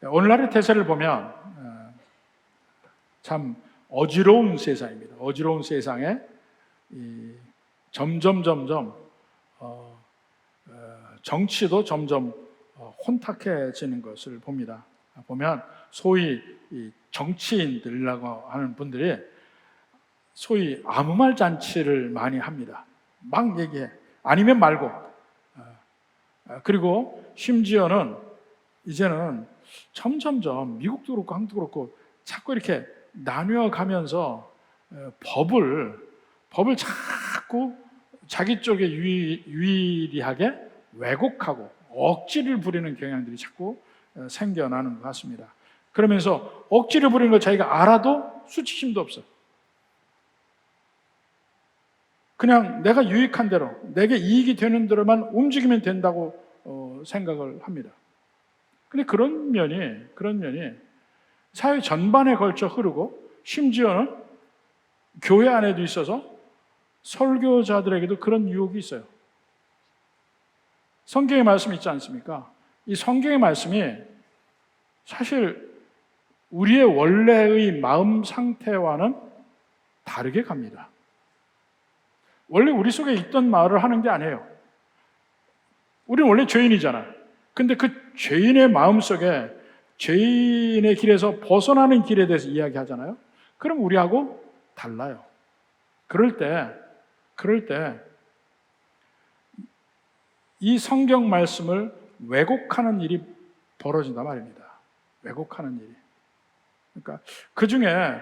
오늘날의 대세를 보면 참 어지러운 세상입니다. 어지러운 세상에 점점 정치도 점점 혼탁해지는 것을 봅니다. 보면 소위 정치인들이라고 하는 분들이 소위 아무 말 잔치를 많이 합니다. 막 얘기해. 아니면 말고. 그리고 심지어는 이제는 점점점 미국도 그렇고 한국도 그렇고 자꾸 이렇게 나뉘어 가면서 법을 자꾸 자기 쪽에 유리하게 왜곡하고 억지를 부리는 경향들이 자꾸 생겨나는 것 같습니다. 그러면서 억지를 부리는 걸 자기가 알아도 수치심도 없어요. 그냥 내가 유익한 대로, 내게 이익이 되는 대로만 움직이면 된다고 생각을 합니다. 근데 그런 면이 사회 전반에 걸쳐 흐르고 심지어는 교회 안에도 있어서 설교자들에게도 그런 유혹이 있어요. 성경의 말씀이 있지 않습니까? 이 성경의 말씀이 사실 우리의 원래의 마음 상태와는 다르게 갑니다. 원래 우리 속에 있던 말을 하는 게 아니에요. 우리는 원래 죄인이잖아요. 근데 그 죄인의 마음 속에 죄인의 길에서 벗어나는 길에 대해서 이야기하잖아요. 그럼 우리하고 달라요. 그럴 때 이 성경 말씀을 왜곡하는 일이 벌어진단 말입니다. 왜곡하는 일이. 그러니까 그 중에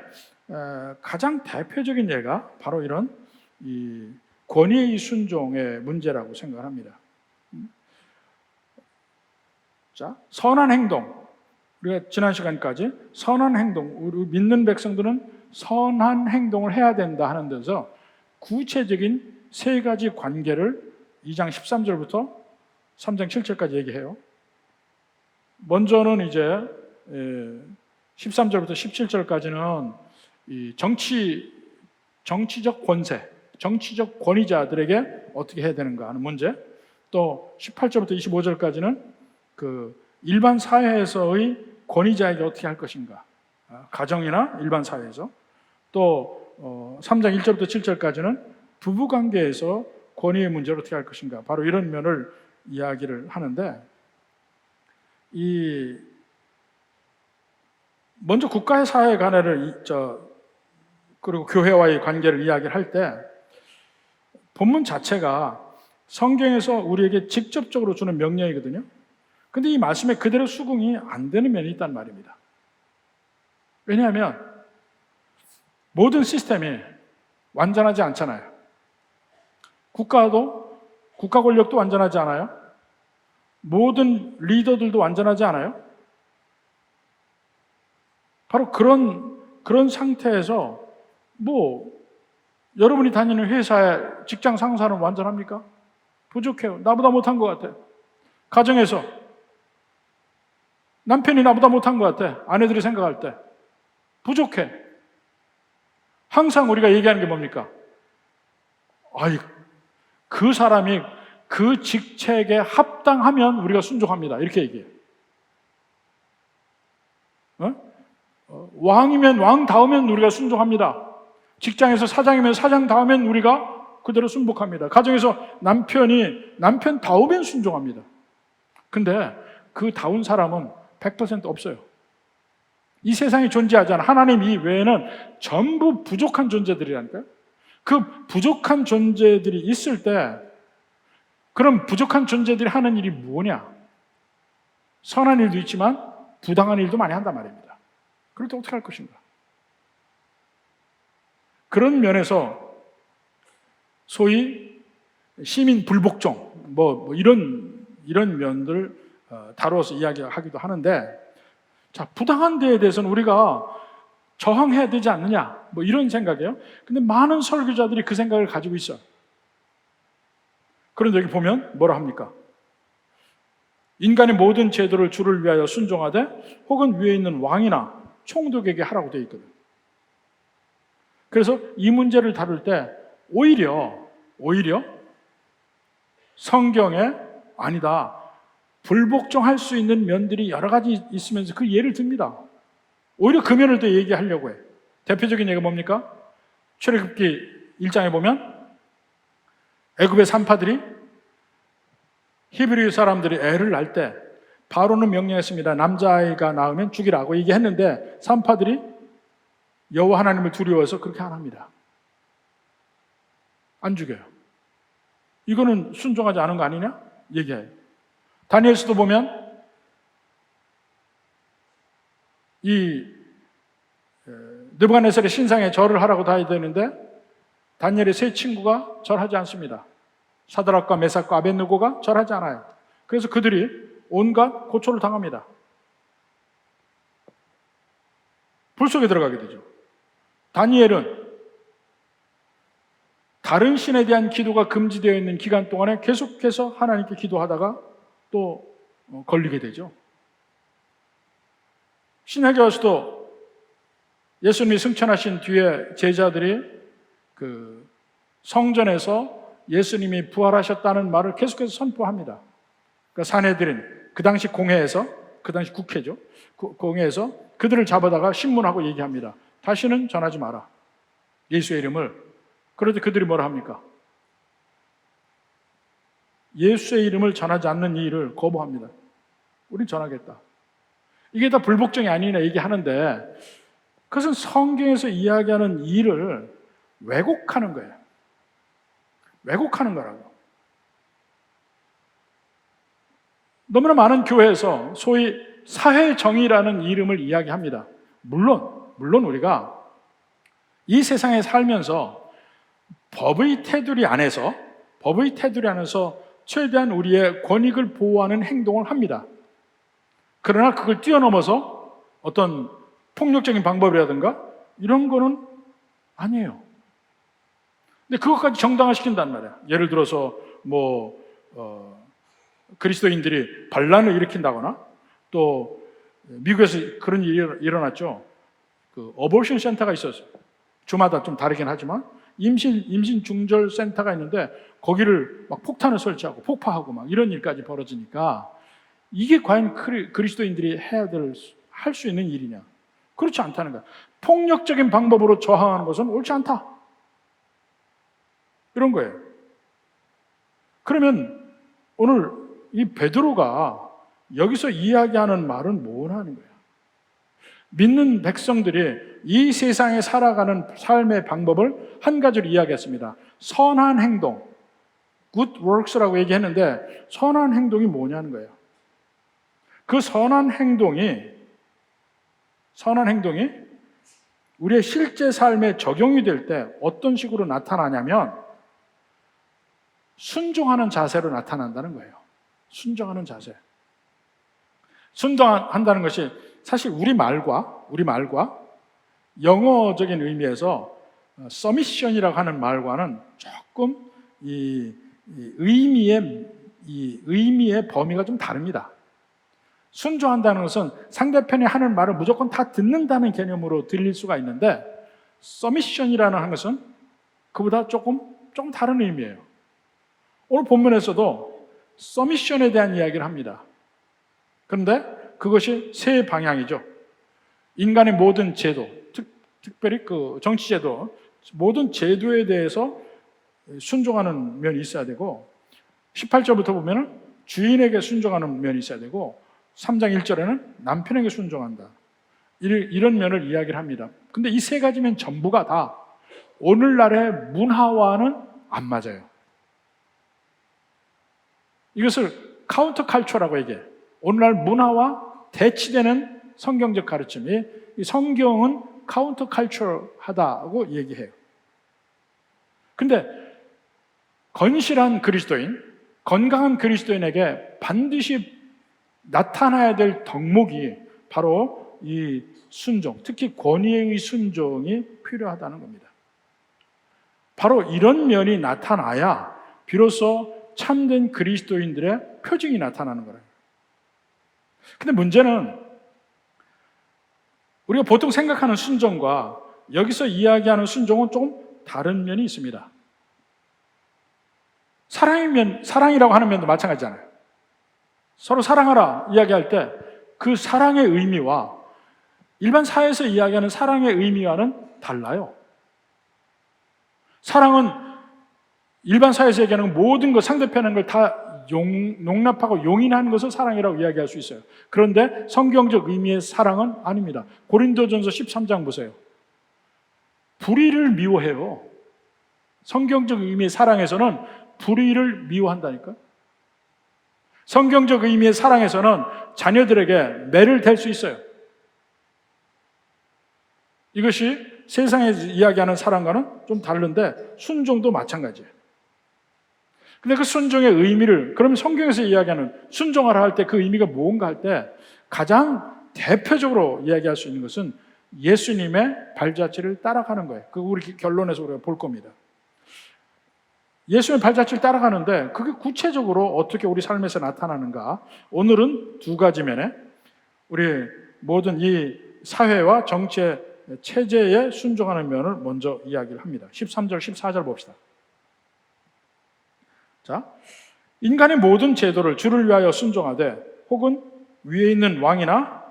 가장 대표적인 예가 바로 이런 이 권위의 순종의 문제라고 생각을 합니다. 자, 선한 행동. 우리가 지난 시간까지 선한 행동, 우리 믿는 백성들은 선한 행동을 해야 된다 하는 데서 구체적인 세 가지 관계를 2장 13절부터 3장 7절까지 얘기해요. 먼저는 이제 13절부터 17절까지는 이 정치적 권세, 정치적 권위자들에게 어떻게 해야 되는가 하는 문제, 또 18절부터 25절까지는 그 일반 사회에서의 권위자에게 어떻게 할 것인가, 가정이나 일반 사회에서, 또 3장 1절부터 7절까지는 부부관계에서 권위의 문제를 어떻게 할 것인가, 바로 이런 면을 이야기를 하는데, 먼저 국가의 사회 간에를 그리고 교회와의 관계를 이야기할 때 본문 자체가 성경에서 우리에게 직접적으로 주는 명령이거든요. 근데 이 말씀에 그대로 수긍이 안 되는 면이 있단 말입니다. 왜냐하면 모든 시스템이 완전하지 않잖아요. 국가 권력도 완전하지 않아요. 모든 리더들도 완전하지 않아요. 바로 그런 상태에서 여러분이 다니는 회사의 직장 상사는 완전합니까? 부족해요. 나보다 못한 것 같아. 가정에서 남편이 나보다 못한 것 같아. 아내들이 생각할 때 부족해. 항상 우리가 얘기하는 게 뭡니까? 그 사람이 그 직책에 합당하면 우리가 순종합니다. 이렇게 얘기해요. 왕이면 왕다우면 우리가 순종합니다. 직장에서 사장이면 사장다우면 우리가 그대로 순복합니다. 가정에서 남편다우면 순종합니다. 근데 그 다운 사람은 100% 없어요. 이 세상에 존재하지 않아. 하나님 이외에는 전부 부족한 존재들이라니까요. 그 부족한 존재들이 있을 때 그럼 부족한 존재들이 하는 일이 뭐냐? 선한 일도 있지만 부당한 일도 많이 한단 말입니다. 그럴 때 어떻게 할 것인가? 그런 면에서 소위 시민 불복종 이런 면들 다루어서 이야기하기도 하는데, 자, 부당한 데에 대해서는 우리가 저항해야 되지 않느냐, 이런 생각이에요. 근데 많은 설교자들이 그 생각을 가지고 있어요. 그런데 여기 보면 뭐라 합니까? 인간의 모든 제도를 주를 위하여 순종하되 혹은 위에 있는 왕이나 총독에게 하라고 되어 있거든. 그래서 이 문제를 다룰 때 오히려 성경에 아니다, 불복종할 수 있는 면들이 여러 가지 있으면서 그 예를 듭니다. 오히려 그 면을 더 얘기하려고 해요. 대표적인 예가 뭡니까? 출애굽기 1장에 보면 애굽의 산파들이 히브리 사람들이 애를 낳을 때 바로는 명령했습니다. 남자아이가 낳으면 죽이라고 얘기했는데 산파들이 여호와 하나님을 두려워해서 그렇게 안 합니다. 안 죽여요. 이거는 순종하지 않은 거 아니냐? 얘기해요. 다니엘서도 보면 이 느부갓네살의 신상에 절을 하라고 다 해야 되는데 다니엘의 세 친구가 절하지 않습니다. 사드락과 메삭과 아벳느고가 절하지 않아요. 그래서 그들이 온갖 고초를 당합니다. 불 속에 들어가게 되죠. 다니엘은 다른 신에 대한 기도가 금지되어 있는 기간 동안에 계속해서 하나님께 기도하다가 또 걸리게 되죠. 신약에 와서도 예수님이 승천하신 뒤에 제자들이 그 성전에서 예수님이 부활하셨다는 말을 계속해서 선포합니다. 그러니까 산헤드린, 그 당시 공회에서, 그 당시 국회죠. 공회에서 그들을 잡아다가 신문하고 얘기합니다. 다시는 전하지 마라. 예수의 이름을. 그런데 그들이 뭐라 합니까? 예수의 이름을 전하지 않는 이 일을 거부합니다. 우린 전하겠다. 이게 다 불복종이 아니냐 얘기하는데 그것은 성경에서 이야기하는 일을 왜곡하는 거예요. 왜곡하는 거라고. 너무나 많은 교회에서 소위 사회정의라는 이름을 이야기합니다. 물론 우리가 이 세상에 살면서 법의 테두리 안에서 최대한 우리의 권익을 보호하는 행동을 합니다. 그러나 그걸 뛰어넘어서 어떤 폭력적인 방법이라든가 이런 거는 아니에요. 근데 그것까지 정당화시킨단 말이야. 예를 들어서 그리스도인들이 반란을 일으킨다거나 또 미국에서 그런 일이 일어났죠. 그 어보션 센터가 있었어요. 주마다 좀 다르긴 하지만 임신 중절 센터가 있는데 거기를 막 폭탄을 설치하고 폭파하고 막 이런 일까지 벌어지니까 이게 과연 그리스도인들이 할 수 있는 일이냐? 그렇지 않다는 거야. 폭력적인 방법으로 저항하는 것은 옳지 않다. 이런 거예요. 그러면 오늘 이 베드로가 여기서 이야기하는 말은 뭐라는 거야? 믿는 백성들이 이 세상에 살아가는 삶의 방법을 한 가지로 이야기했습니다. 선한 행동, good works라고 얘기했는데 선한 행동이 뭐냐는 거예요. 그 선한 행동이 우리의 실제 삶에 적용이 될 때 어떤 식으로 나타나냐면 순종하는 자세로 나타난다는 거예요. 순종하는 자세. 순종한다는 것이 사실 우리 말과 영어적인 의미에서 서미션이라고 하는 말과는 조금 이 의미의 범위가 좀 다릅니다. 순종한다는 것은 상대편이 하는 말을 무조건 다 듣는다는 개념으로 들릴 수가 있는데 서미션이라는 것은 그보다 조금 다른 의미예요. 오늘 본문에서도 서미션에 대한 이야기를 합니다. 그런데 그것이 세 방향이죠. 인간의 모든 제도, 특별히 그 정치제도, 모든 제도에 대해서 순종하는 면이 있어야 되고 18절부터 보면 주인에게 순종하는 면이 있어야 되고 3장 1절에는 남편에게 순종한다. 이런 면을 이야기를 합니다. 근데 이 세 가지 면 전부가 다 오늘날의 문화와는 안 맞아요. 이것을 카운터 칼처라고 얘기해요. 오늘날 문화와 대치되는 성경적 가르침이 이 성경은 카운터 칼처하다고 얘기해요. 근데 건실한 그리스도인, 건강한 그리스도인에게 반드시 나타나야 될 덕목이 바로 이 순종, 특히 권위의 순종이 필요하다는 겁니다. 바로 이런 면이 나타나야 비로소 참된 그리스도인들의 표징이 나타나는 거예요. 근데 문제는 우리가 보통 생각하는 순종과 여기서 이야기하는 순종은 조금 다른 면이 있습니다. 사랑이라고 하는 면도 마찬가지잖아요. 서로 사랑하라 이야기할 때 그 사랑의 의미와 일반 사회에서 이야기하는 사랑의 의미와는 달라요. 사랑은 일반 사회에서 얘기하는 모든 것, 상대편의 걸 다 용납하고 용인하는 것을 사랑이라고 이야기할 수 있어요. 그런데 성경적 의미의 사랑은 아닙니다. 고린도전서 13장 보세요. 불의를 미워해요. 성경적 의미의 사랑에서는 불의를 미워한다니까. 성경적 의미의 사랑에서는 자녀들에게 매를 댈 수 있어요. 이것이 세상에서 이야기하는 사랑과는 좀 다른데 순종도 마찬가지예요. 근데 그 순종의 의미를, 그러면 성경에서 이야기하는 순종하라 할 때 그 의미가 뭔가 할 때 가장 대표적으로 이야기할 수 있는 것은 예수님의 발자취를 따라가는 거예요. 그 우리 결론에서 우리가 볼 겁니다. 예수님의 발자취를 따라가는데 그게 구체적으로 어떻게 우리 삶에서 나타나는가? 오늘은 두 가지 면에 우리 모든 이 사회와 정치의 체제에 순종하는 면을 먼저 이야기를 합니다. 13절, 14절 봅시다. 자, 인간의 모든 제도를 주를 위하여 순종하되 혹은 위에 있는 왕이나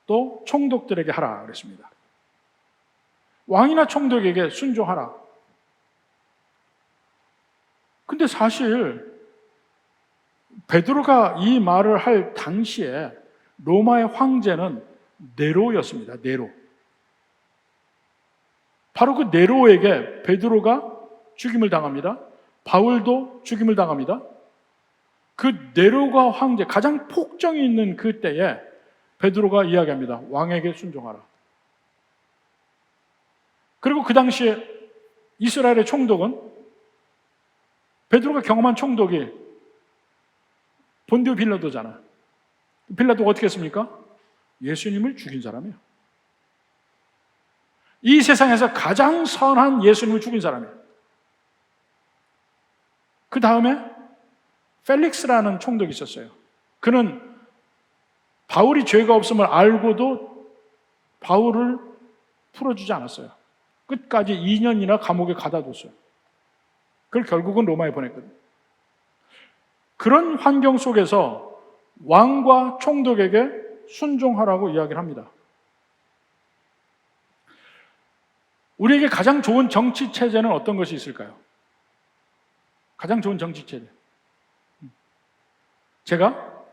또 총독들에게 하라 그랬습니다. 왕이나 총독에게 순종하라. 근데 사실 베드로가 이 말을 할 당시에 로마의 황제는 네로였습니다. 네로. 바로 그 네로에게 베드로가 죽임을 당합니다. 바울도 죽임을 당합니다. 그 네로가 황제, 가장 폭정이 있는 그 때에 베드로가 이야기합니다. 왕에게 순종하라. 그리고 그 당시에 이스라엘의 총독은 베드로가 경험한 총독이 본디오 빌라도잖아. 빌라도가 어떻게 했습니까? 예수님을 죽인 사람이에요. 이 세상에서 가장 선한 예수님을 죽인 사람이에요. 그 다음에 펠릭스라는 총독이 있었어요. 그는 바울이 죄가 없음을 알고도 바울을 풀어주지 않았어요. 끝까지 2년이나 감옥에 가둬뒀어요. 그걸 결국은 로마에 보냈거든요. 그런 환경 속에서 왕과 총독에게 순종하라고 이야기를 합니다. 우리에게 가장 좋은 정치 체제는 어떤 것이 있을까요? 가장 좋은 정치 체제. 제가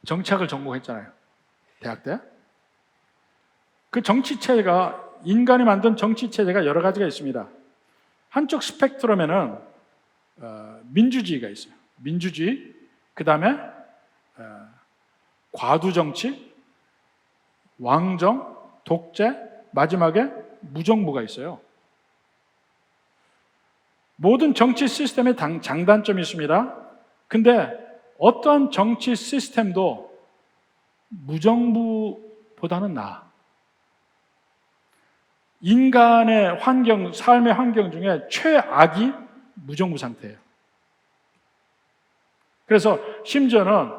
정치학을 전공했잖아요. 대학 때. 그 정치 체제가, 인간이 만든 정치 체제가 여러 가지가 있습니다. 한쪽 스펙트럼에는 민주주의가 있어요. 민주주의, 그 다음에 과두정치, 왕정, 독재, 마지막에 무정부가 있어요. 모든 정치 시스템에 장단점이 있습니다. 근데 어떠한 정치 시스템도 무정부보다는 나아. 인간의 환경, 삶의 환경 중에 최악이 무정부 상태예요. 그래서 심지어는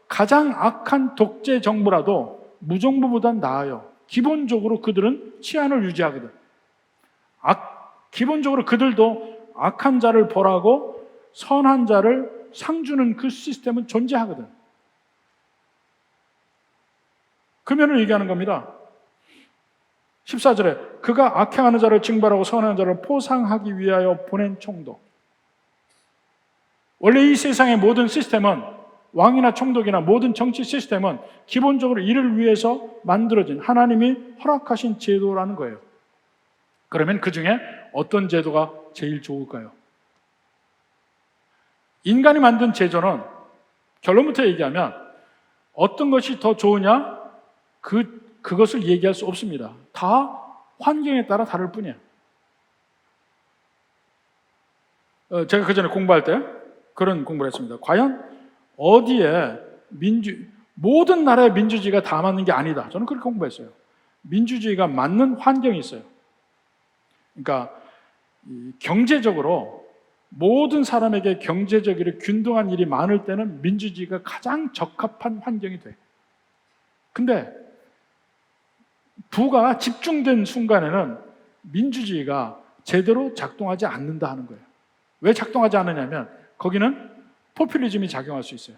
가장 악한 독재 정부라도 무정부보단 나아요. 기본적으로 그들은 치안을 유지하거든. 기본적으로 그들도 악한 자를 벌하고 선한 자를 상주는 그 시스템은 존재하거든. 그 면을 얘기하는 겁니다. 14절에 그가 악행하는 자를 징벌하고 선한 자를 포상하기 위하여 보낸 총독. 원래 이 세상의 모든 시스템은, 왕이나 총독이나 모든 정치 시스템은 기본적으로 이를 위해서 만들어진, 하나님이 허락하신 제도라는 거예요. 그러면 그 중에 어떤 제도가 제일 좋을까요? 인간이 만든 제도는 결론부터 얘기하면 어떤 것이 더 좋으냐? 그것을 얘기할 수 없습니다. 다 환경에 따라 다를 뿐이에요. 제가 그 전에 공부할 때 그런 공부를 했습니다. 과연 어디에 모든 나라의 민주주의가 다 맞는 게 아니다. 저는 그렇게 공부했어요. 민주주의가 맞는 환경이 있어요. 그러니까 경제적으로 모든 사람에게 경제적으로 균등한 일이 많을 때는 민주주의가 가장 적합한 환경이 돼. 근데 부가 집중된 순간에는 민주주의가 제대로 작동하지 않는다 하는 거예요. 왜 작동하지 않느냐면 거기는 포퓰리즘이 작용할 수 있어요.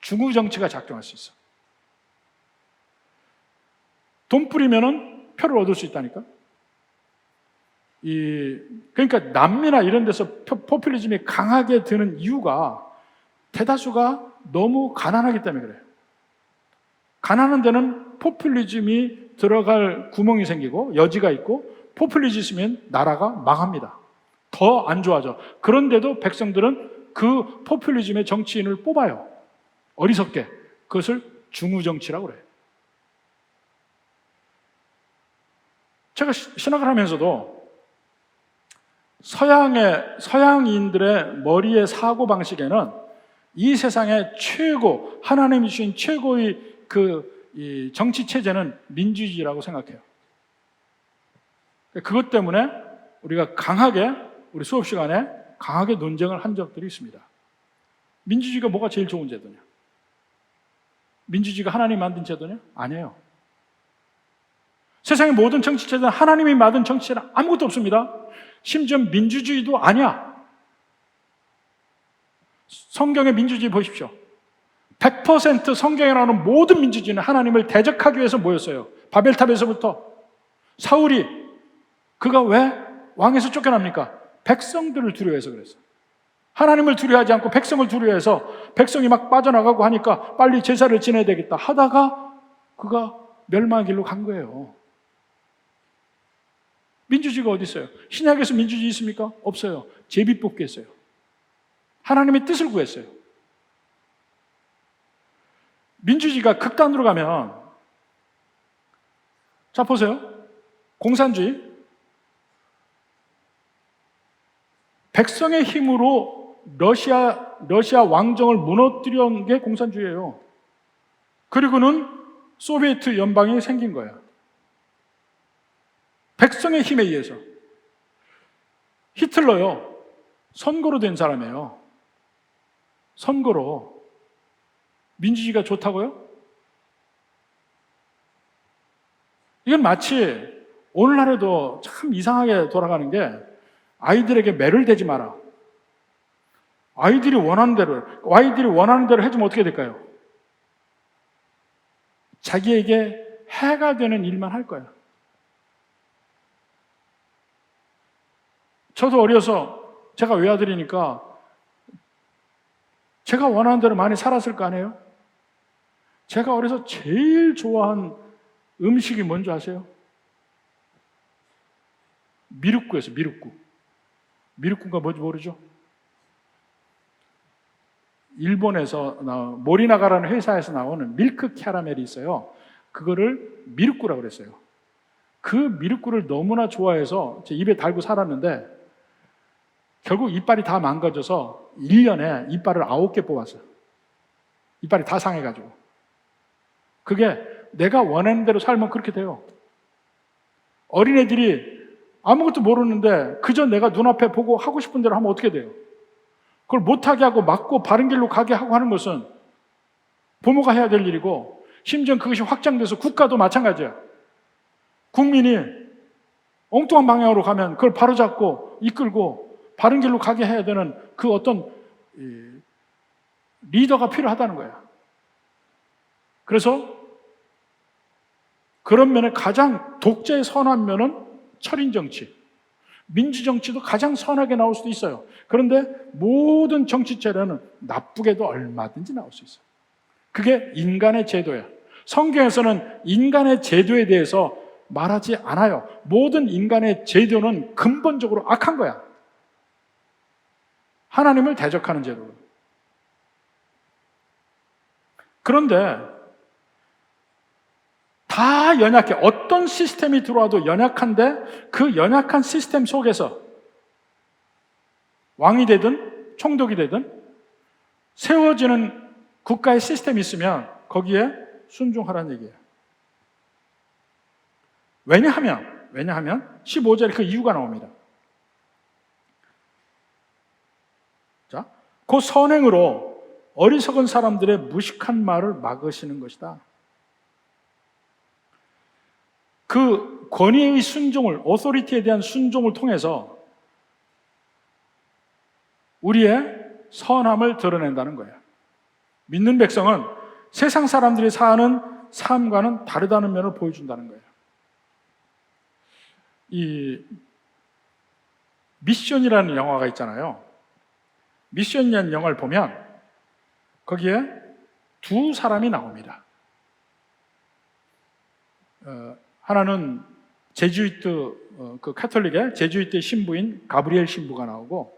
중후 정치가 작동할 수 있어. 돈 뿌리면은 표를 얻을 수 있다니까. 그러니까 남미나 이런 데서 포퓰리즘이 강하게 드는 이유가 대다수가 너무 가난하기 때문에 그래요. 가난한 데는 포퓰리즘이 들어갈 구멍이 생기고 여지가 있고, 포퓰리즘이 있으면 나라가 망합니다. 더 안 좋아져. 그런데도 백성들은 그 포퓰리즘의 정치인을 뽑아요. 어리석게. 그것을 중후정치라고 그래요. 제가 신학을 하면서도 서양인들의 머리의 사고방식에는 이 세상의 최고, 하나님이 주신 최고의 이 정치체제는 민주주의라고 생각해요. 그것 때문에 우리가 우리 수업 시간에 강하게 논쟁을 한 적들이 있습니다. 민주주의가 뭐가 제일 좋은 제도냐? 민주주의가 하나님이 만든 제도냐? 아니에요. 세상의 모든 정치체제는 하나님이 만든 정치체는 아무것도 없습니다. 심지어 민주주의도 아니야. 성경의 민주주의 보십시오. 100% 성경에 나오는 모든 민주주의는 하나님을 대적하기 위해서 모였어요. 바벨탑에서부터. 사울이 그가 왜 왕에서 쫓겨납니까? 백성들을 두려워해서 그랬어요. 하나님을 두려워하지 않고 백성을 두려워해서 백성이 막 빠져나가고 하니까 빨리 제사를 지내야 되겠다 하다가 그가 멸망의 길로 간 거예요. 민주주의가 어디 있어요? 신약에서 민주주의 있습니까? 없어요. 제비 뽑기 했어요. 하나님의 뜻을 구했어요. 민주주의가 극단으로 가면, 자 보세요. 공산주의. 백성의 힘으로 러시아 왕정을 무너뜨려 놓은 게 공산주의예요. 그리고는 소비에트 연방이 생긴 거예요. 백성의 힘에 의해서. 히틀러요. 선거로 된 사람이에요. 선거로. 민주주의가 좋다고요? 이건 마치 오늘날에도 참 이상하게 돌아가는 게, 아이들에게 매를 대지 마라. 아이들이 원하는 대로 해주면 어떻게 될까요? 자기에게 해가 되는 일만 할 거야. 저도 어려서 제가 외아들이니까 제가 원하는 대로 많이 살았을 거 아니에요? 제가 어려서 제일 좋아한 음식이 뭔지 아세요? 미륵국이었어요. 미륵국가 뭔지 모르죠? 일본에서 모리나가라는 회사에서 나오는 밀크 캐러멜이 있어요. 그거를 미륵국이라고 그랬어요. 그 미륵국을 너무나 좋아해서 제 입에 달고 살았는데 결국 이빨이 다 망가져서 1년에 이빨을 9개 뽑았어요. 이빨이 다 상해가지고. 그게 내가 원하는 대로 살면 그렇게 돼요. 어린애들이 아무것도 모르는데 그저 내가 눈앞에 보고 하고 싶은 대로 하면 어떻게 돼요? 그걸 못하게 하고 막고 바른 길로 가게 하고 하는 것은 부모가 해야 될 일이고, 심지어 그것이 확장돼서 국가도 마찬가지야. 국민이 엉뚱한 방향으로 가면 그걸 바로잡고 이끌고 바른 길로 가게 해야 되는 그 어떤 리더가 필요하다는 거야. 그래서 그런 면에 가장 독재의 선한 면은 철인정치, 민주정치도 가장 선하게 나올 수도 있어요. 그런데 모든 정치체제는 나쁘게도 얼마든지 나올 수 있어요. 그게 인간의 제도예요. 성경에서는 인간의 제도에 대해서 말하지 않아요. 모든 인간의 제도는 근본적으로 악한 거야. 하나님을 대적하는 제도. 그런데 다 연약해. 어떤 시스템이 들어와도 연약한데, 그 연약한 시스템 속에서 왕이 되든 총독이 되든 세워지는 국가의 시스템이 있으면 거기에 순종하라는 얘기예요. 왜냐하면 15절에 그 이유가 나옵니다. 자, 그 선행으로 어리석은 사람들의 무식한 말을 막으시는 것이다. 그 권위의 순종을, 오소리티에 대한 순종을 통해서 우리의 선함을 드러낸다는 거예요. 믿는 백성은 세상 사람들이 사는 삶과는 다르다는 면을 보여준다는 거예요. 이 미션이라는 영화가 있잖아요. 미션이라는 영화를 보면 거기에 두 사람이 나옵니다. 하나는 제주이트 그 카톨릭의 제주이트 신부인 가브리엘 신부가 나오고,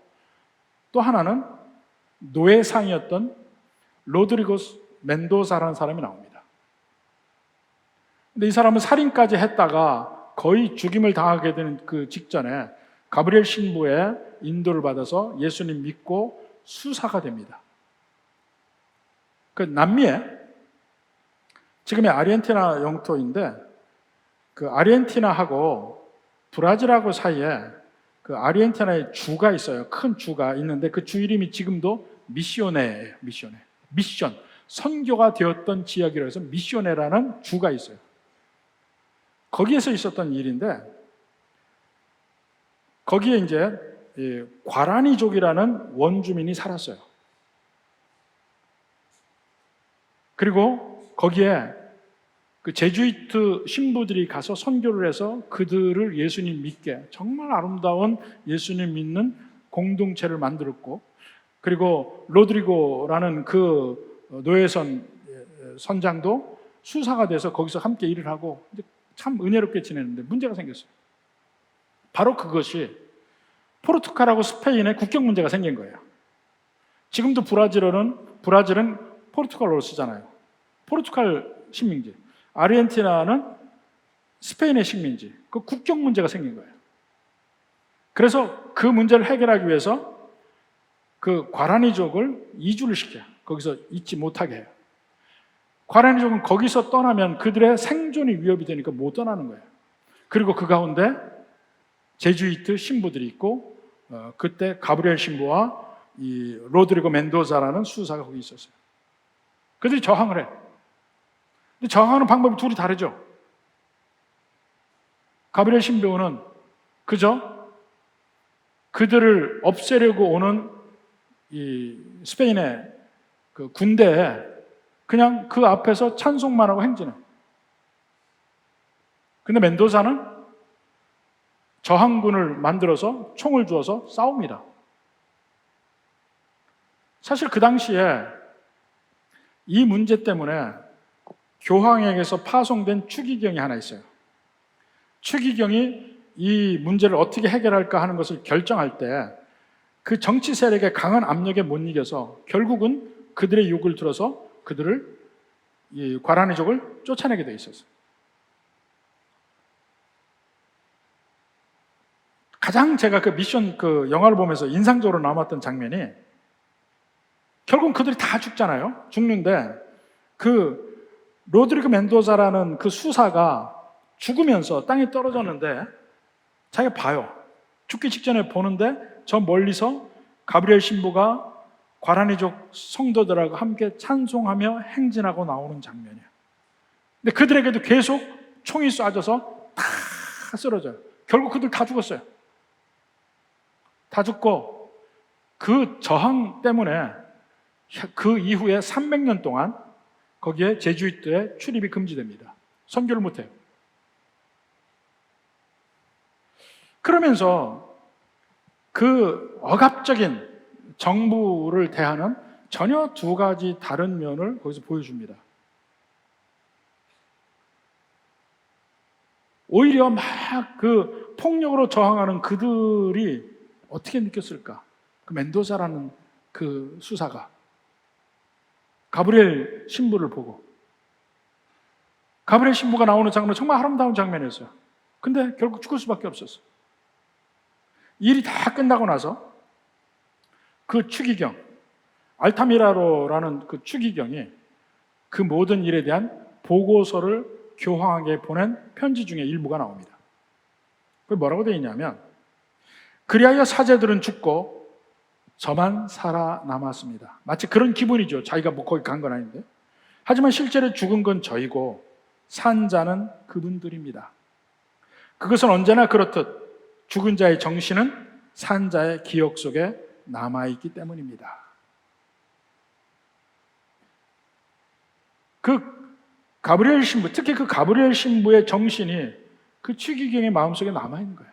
또 하나는 노예상이었던 로드리고스 멘도사라는 사람이 나옵니다. 근데 이 사람은 살인까지 했다가 거의 죽임을 당하게 되는 그 직전에 가브리엘 신부의 인도를 받아서 예수님 믿고 수사가 됩니다. 그 남미에, 지금의 아르헨티나 영토인데 그 아르헨티나하고 브라질하고 사이에 그 아르헨티나의 주가 있어요. 큰 주가 있는데 그 주 이름이 지금도 미시오네예요. 미션, 선교가 되었던 지역이라고 해서 미시오네라는 주가 있어요. 거기에서 있었던 일인데, 거기에 이제 과라니족이라는 원주민이 살았어요. 그리고 거기에 그 제주이트 신부들이 가서 선교를 해서 그들을 예수님 믿게, 정말 아름다운 예수님 믿는 공동체를 만들었고, 그리고 로드리고라는 그 노예선 선장도 수사가 돼서 거기서 함께 일을 하고 참 은혜롭게 지내는데 문제가 생겼어요. 바로 그것이 포르투갈하고 스페인의 국경 문제가 생긴 거예요. 지금도 브라질은 포르투갈어로 쓰잖아요. 포르투갈 식민지, 아르헨티나는 스페인의 식민지, 그 국경 문제가 생긴 거예요. 그래서 그 문제를 해결하기 위해서 그 과라니족을 이주를 시켜요. 거기서 있지 못하게 해요. 과라니족은 거기서 떠나면 그들의 생존이 위협이 되니까 못 떠나는 거예요. 그리고 그 가운데 제주이트 신부들이 있고, 그때 가브리엘 신부와 이 로드리고 멘도사라는 수사가 거기 있었어요. 그들이 저항을 해. 근데 저항하는 방법이 둘이 다르죠. 가브리엘 신부는 그저 그들을 없애려고 오는 이 스페인의 그 군대에 그냥 그 앞에서 찬송만 하고 행진해. 근데 멘도사는 저항군을 만들어서 총을 주어서 싸웁니다. 사실 그 당시에 이 문제 때문에 교황에게서 파송된 추기경이 하나 있어요. 추기경이 이 문제를 어떻게 해결할까 하는 것을 결정할 때 그 정치 세력의 강한 압력에 못 이겨서 결국은 그들의 욕을 들어서 그들을, 이 과라니족을 쫓아내게 돼 있었어요. 가장 제가 그 미션 그 영화를 보면서 인상적으로 남았던 장면이, 결국은 그들이 다 죽잖아요. 죽는데 그 로드리고 멘도사라는 그 수사가 죽으면서 땅에 떨어졌는데 자기가 봐요. 죽기 직전에 보는데 저 멀리서 가브리엘 신부가 과라니족 성도들하고 함께 찬송하며 행진하고 나오는 장면이에요. 근데 그들에게도 계속 총이 쏴져서 다 쓰러져요. 결국 그들 다 죽었어요. 다 죽고 그 저항 때문에 그 이후에 300년 동안 거기에 제주이트의 출입이 금지됩니다. 선교를 못해요. 그러면서 그 억압적인 정부를 대하는 전혀 두 가지 다른 면을 거기서 보여줍니다. 오히려 막 그 폭력으로 저항하는 그들이 어떻게 느꼈을까? 그 멘도사라는 그 수사가 가브리엘 신부를 보고, 가브리엘 신부가 나오는 장면은 정말 아름다운 장면이었어요. 근데 결국 죽을 수밖에 없었어요. 일이 다 끝나고 나서 그 추기경, 알타미라로라는 그 추기경이 그 모든 일에 대한 보고서를 교황에게 보낸 편지 중에 일부가 나옵니다. 그게 뭐라고 되어 있냐면, 그리하여 사제들은 죽고 저만 살아남았습니다. 마치 그런 기분이죠. 자기가 뭐 거기 간 건 아닌데. 하지만 실제로 죽은 건 저이고 산 자는 그분들입니다. 그것은 언제나 그렇듯 죽은 자의 정신은 산 자의 기억 속에 남아있기 때문입니다. 그 가브리엘 신부, 특히 그 가브리엘 신부의 정신이 그 추기경의 마음속에 남아있는 거야.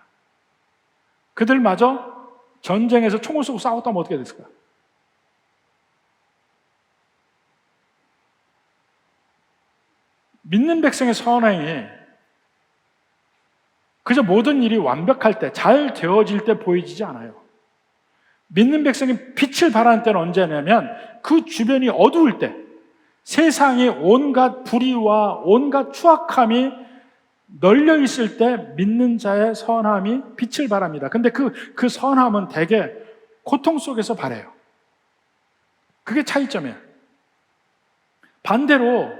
그들마저 전쟁에서 총을 쏘고 싸웠다면 어떻게 됐을까? 믿는 백성의 선행이 그저 모든 일이 완벽할 때, 잘 되어질 때 보여지지 않아요. 믿는 백성이 빛을 발하는 때는 언제냐면 그 주변이 어두울 때, 세상에 온갖 불의와 온갖 추악함이 널려 있을 때 믿는 자의 선함이 빛을 발합니다. 근데 그 선함은 대개 고통 속에서 발해요. 그게 차이점이에요. 반대로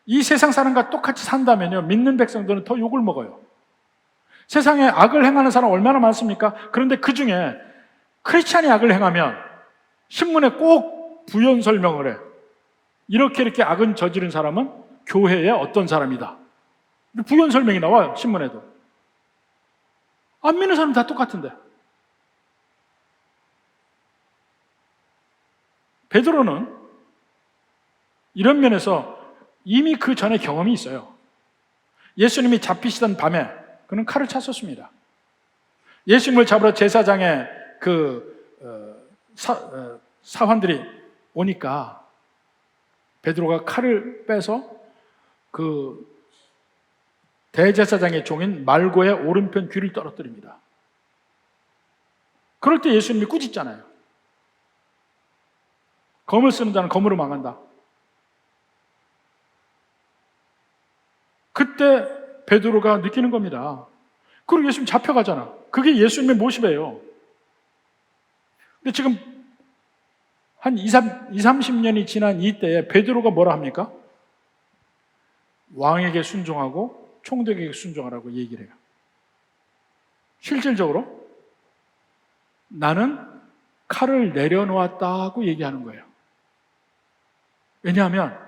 이 세상 사람과 똑같이 산다면요, 믿는 백성들은 더 욕을 먹어요. 세상에 악을 행하는 사람 얼마나 많습니까? 그런데 그 중에 크리스찬이 악을 행하면 신문에 꼭 부연 설명을 해. 이렇게 악은 저지른 사람은 교회의 어떤 사람이다. 부연 설명이 나와요, 신문에도. 안 믿는 사람 다 똑같은데. 베드로는 이런 면에서 이미 그 전에 경험이 있어요. 예수님이 잡히시던 밤에 그는 칼을 찼었습니다. 예수님을 잡으러 제사장의 사환들이 오니까 베드로가 칼을 빼서 그 대제사장의 종인 말고의 오른편 귀를 떨어뜨립니다. 그럴 때 예수님이 꾸짖잖아요. 검을 쓰는 자는 검으로 망한다. 그때 베드로가 느끼는 겁니다. 그리고 예수님 잡혀가잖아. 그게 예수님의 모습이에요. 근데 지금 한 30년이 지난 이때에 베드로가 뭐라 합니까? 왕에게 순종하고 총독에게 순종하라고 얘기를 해요. 실질적으로 나는 칼을 내려놓았다고 얘기하는 거예요. 왜냐하면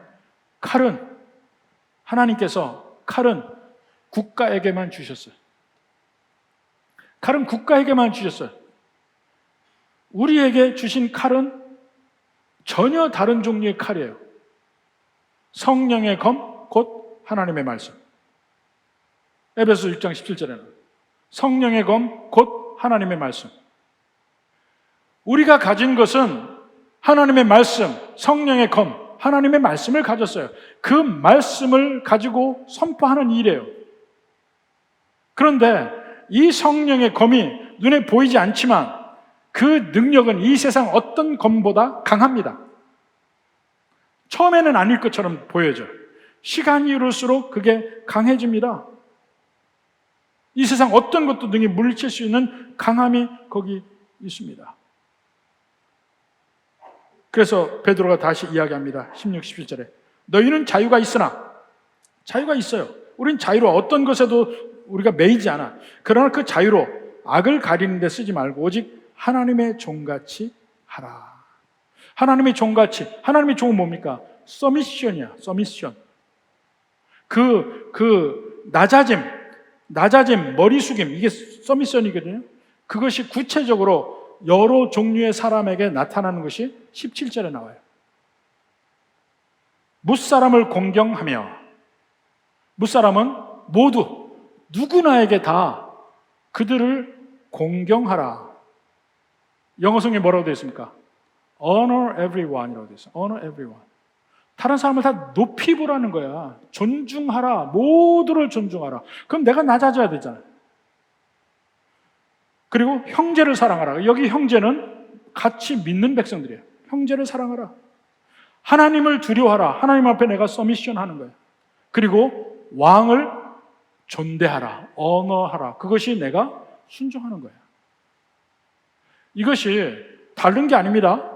하나님께서 칼은 국가에게만 주셨어요. 칼은 국가에게만 주셨어요. 우리에게 주신 칼은 전혀 다른 종류의 칼이에요. 성령의 검, 곧 하나님의 말씀. 에베소 6장 17절에는 성령의 검, 곧 하나님의 말씀. 우리가 가진 것은 하나님의 말씀, 성령의 검, 하나님의 말씀을 가졌어요. 그 말씀을 가지고 선포하는 일이에요. 그런데 이 성령의 검이 눈에 보이지 않지만 그 능력은 이 세상 어떤 검보다 강합니다. 처음에는 아닐 것처럼 보여져요. 시간이 흐를수록 그게 강해집니다. 이 세상 어떤 것도 능히 물리칠 수 있는 강함이 거기 있습니다. 그래서 베드로가 다시 이야기합니다. 16, 17절에 너희는 자유가 있으나, 자유가 있어요. 우린 자유로 어떤 것에도 우리가 매이지 않아. 그러나 그 자유로 악을 가리는 데 쓰지 말고 오직 하나님의 종같이 하라. 하나님의 종같이. 하나님의 종은 뭡니까? 서미션이야. 서미션. 낮아짐, 머리 숙임, 이게 서미션이거든요. 그것이 구체적으로 여러 종류의 사람에게 나타나는 것이 17절에 나와요. 무사람을 공경하며, 무사람은 모두 누구나에게 다 그들을 공경하라. 영어 성경에 뭐라고 되어 있습니까? Honor everyone이라고 되어 있어요. Honor everyone. 다른 사람을 다 높이 보라는 거야. 존중하라. 모두를 존중하라. 그럼 내가 낮아져야 되잖아요. 그리고 형제를 사랑하라. 여기 형제는 같이 믿는 백성들이에요. 형제를 사랑하라. 하나님을 두려워하라. 하나님 앞에 내가 서미션 하는 거예요. 그리고 왕을 존대하라. 언어하라. 그것이 내가 순종하는 거예요. 이것이 다른 게 아닙니다.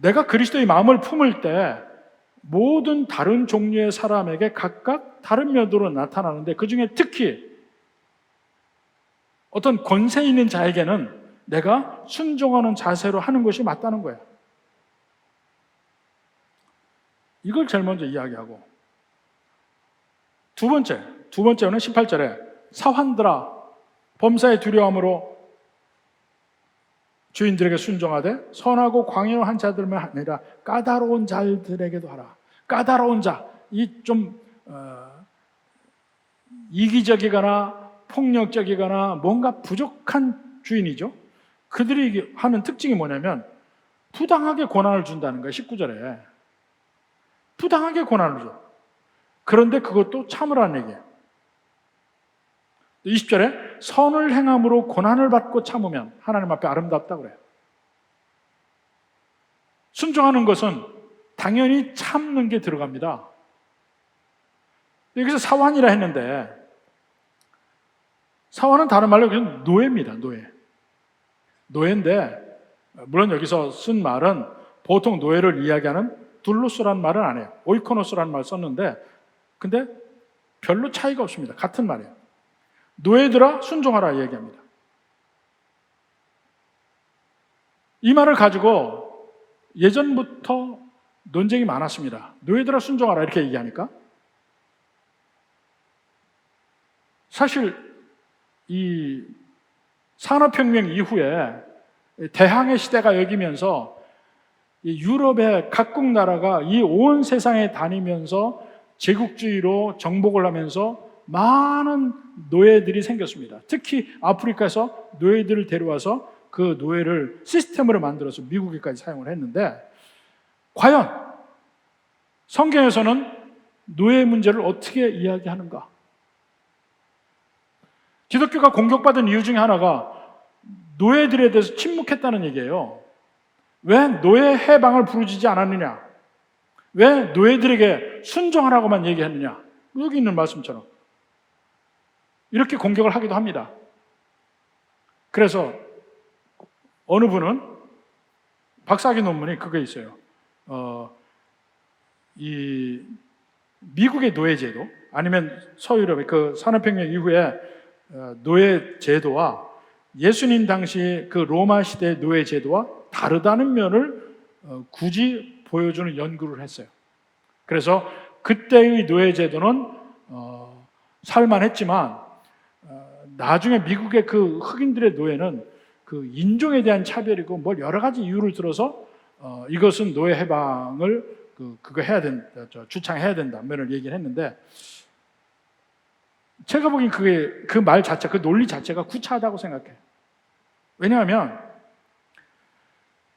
내가 그리스도의 마음을 품을 때 모든 다른 종류의 사람에게 각각 다른 면으로 나타나는데 그 중에 특히 어떤 권세 있는 자에게는 내가 순종하는 자세로 하는 것이 맞다는 거예요. 이걸 제일 먼저 이야기하고 두 번째는 18절에 사환들아 범사의 두려움으로 주인들에게 순종하되 선하고 광의한 자들만 아니라 까다로운 자들에게도 하라. 까다로운 자, 이 좀 이기적이거나 폭력적이거나 뭔가 부족한 주인이죠. 그들이 하는 특징이 뭐냐면 부당하게 권한을 준다는 거예요. 19절에 부당하게 권한을 줘. 그런데 그것도 참으라는 얘기예요. 20절에 선을 행함으로 고난을 받고 참으면 하나님 앞에 아름답다고 그래요. 순종하는 것은 당연히 참는 게 들어갑니다. 여기서 사환이라 했는데 사환은 다른 말로 그냥 노예입니다. 노예인데 물론 여기서 쓴 말은 보통 노예를 이야기하는 둘로스라는 말은 안 해요. 오이코노스라는 말 썼는데 근데 별로 차이가 없습니다. 같은 말이에요. 노예들아 순종하라 얘기합니다. 이 말을 가지고 예전부터 논쟁이 많았습니다. 노예들아 순종하라 이렇게 얘기하니까 사실 이 산업혁명 이후에 대항해 시대가 여기면서 유럽의 각국 나라가 이 온 세상에 다니면서 제국주의로 정복을 하면서 많은 노예들이 생겼습니다. 특히 아프리카에서 노예들을 데려와서 그 노예를 시스템으로 만들어서 미국에까지 사용을 했는데 과연 성경에서는 노예 문제를 어떻게 이야기하는가? 기독교가 공격받은 이유 중에 하나가 노예들에 대해서 침묵했다는 얘기예요. 왜 노예 해방을 부르짖지 않았느냐? 왜 노예들에게 순종하라고만 얘기했느냐? 여기 있는 말씀처럼 이렇게 공격을 하기도 합니다. 그래서 어느 분은 박사학위 논문이 그게 있어요. 이 미국의 노예제도 아니면 서유럽의 그 산업혁명 이후에 노예제도와 예수님 당시 그 로마 시대의 노예제도와 다르다는 면을 굳이 보여주는 연구를 했어요. 그래서 그때의 노예제도는 살만했지만 나중에 미국의 그 흑인들의 노예는 그 인종에 대한 차별이고 뭘 여러 가지 이유를 들어서 이것은 노예 해방을 그거 해야 된다, 주창해야 된다 면을 얘기를 했는데 제가 보기엔 그게 그 말 자체, 그 논리 자체가 구차하다고 생각해요. 왜냐하면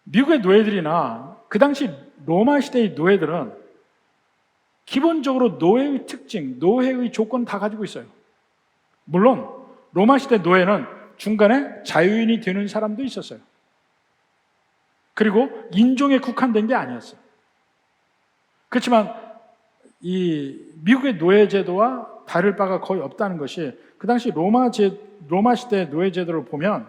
미국의 노예들이나 그 당시 로마 시대의 노예들은 기본적으로 노예의 특징, 노예의 조건 다 가지고 있어요. 물론 로마 시대 노예는 중간에 자유인이 되는 사람도 있었어요. 그리고 인종에 국한된 게 아니었어요. 그렇지만 이 미국의 노예 제도와 다를 바가 거의 없다는 것이 그 당시 로마 시대 노예 제도를 보면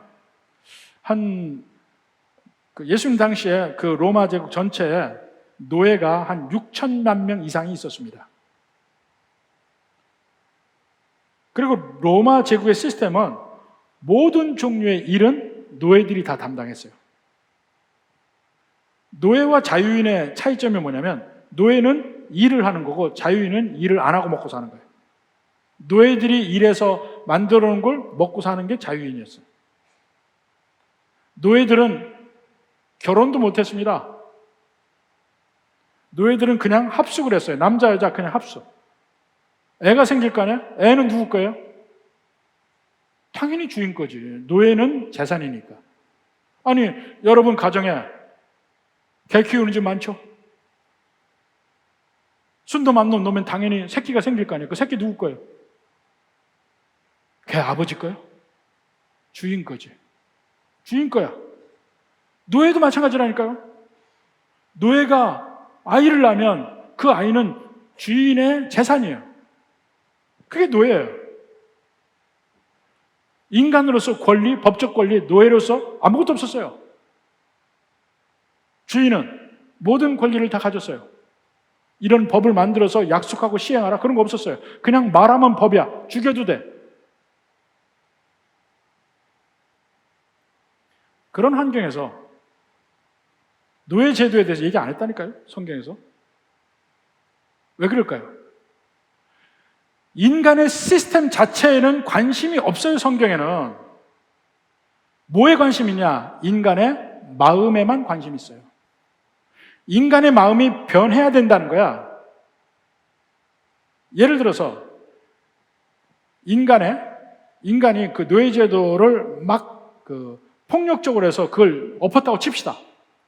예수님 당시에 그 로마 제국 전체에 노예가 한 6천만 명 이상이 있었습니다. 그리고 로마 제국의 시스템은 모든 종류의 일은 노예들이 다 담당했어요. 노예와 자유인의 차이점이 뭐냐면 노예는 일을 하는 거고 자유인은 일을 안 하고 먹고 사는 거예요. 노예들이 일해서 만들어 놓은 걸 먹고 사는 게 자유인이었어요. 노예들은 결혼도 못했습니다. 노예들은 그냥 합숙을 했어요. 남자 여자 그냥 합숙. 애가 생길 거 아니야? 애는 누구 거예요? 당연히 주인 거지. 노예는 재산이니까. 아니 여러분 가정에 개 키우는 집 많죠? 순도 맘놈 놓으면 당연히 새끼가 생길 거 아니에요. 그 새끼 누구 거예요? 걔 아버지 거예요? 주인 거지. 주인 거야. 노예도 마찬가지라니까요. 노예가 아이를 낳으면 그 아이는 주인의 재산이에요. 그게 노예예요. 인간으로서 권리, 법적 권리, 노예로서 아무것도 없었어요. 주인은 모든 권리를 다 가졌어요. 이런 법을 만들어서 약속하고 시행하라 그런 거 없었어요. 그냥 말하면 법이야. 죽여도 돼. 그런 환경에서 노예 제도에 대해서 얘기 안 했다니까요. 성경에서. 왜 그럴까요? 인간의 시스템 자체에는 관심이 없어요. 성경에는. 뭐에 관심이 있냐? 인간의 마음에만 관심이 있어요. 인간의 마음이 변해야 된다는 거야. 예를 들어서 인간이 그 노예제도를 막 폭력적으로 해서 그걸 엎었다고 칩시다.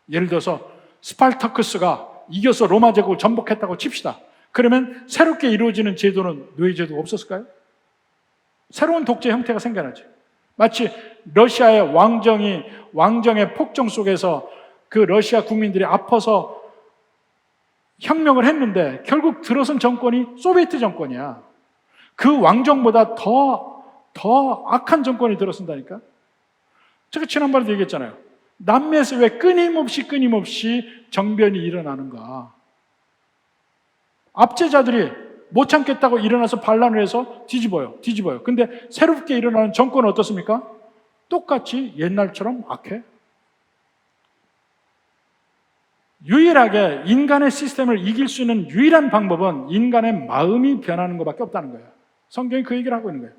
예를 들어서 스파르타쿠스가 이겨서 로마 제국을 전복했다고 칩시다. 그러면 새롭게 이루어지는 제도는 노예제도가 없었을까요? 새로운 독재 형태가 생겨나죠. 마치 러시아의 왕정의 폭정 속에서 그 러시아 국민들이 아파서 혁명을 했는데 결국 들어선 정권이 소비에트 정권이야. 그 왕정보다 더 악한 정권이 들어선다니까. 제가 지난번에도 얘기했잖아요. 남미에서 왜 끊임없이 정변이 일어나는가. 압제자들이 못 참겠다고 일어나서 반란을 해서 뒤집어요. 근데 새롭게 일어나는 정권은 어떻습니까? 똑같이 옛날처럼 악해. 유일하게 인간의 시스템을 이길 수 있는 유일한 방법은 인간의 마음이 변하는 것밖에 없다는 거예요. 성경이 그 얘기를 하고 있는 거예요.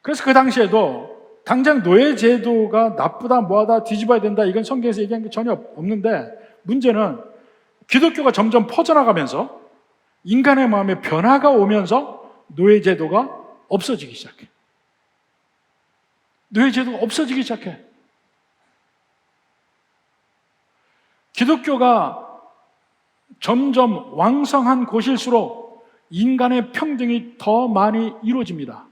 그래서 그 당시에도 당장 노예제도가 나쁘다 뭐하다 뒤집어야 된다 이건 성경에서 얘기한 게 전혀 없는데, 문제는 기독교가 점점 퍼져나가면서 인간의 마음에 변화가 오면서 노예제도가 없어지기 시작해. 기독교가 점점 왕성한 곳일수록 인간의 평등이 더 많이 이루어집니다.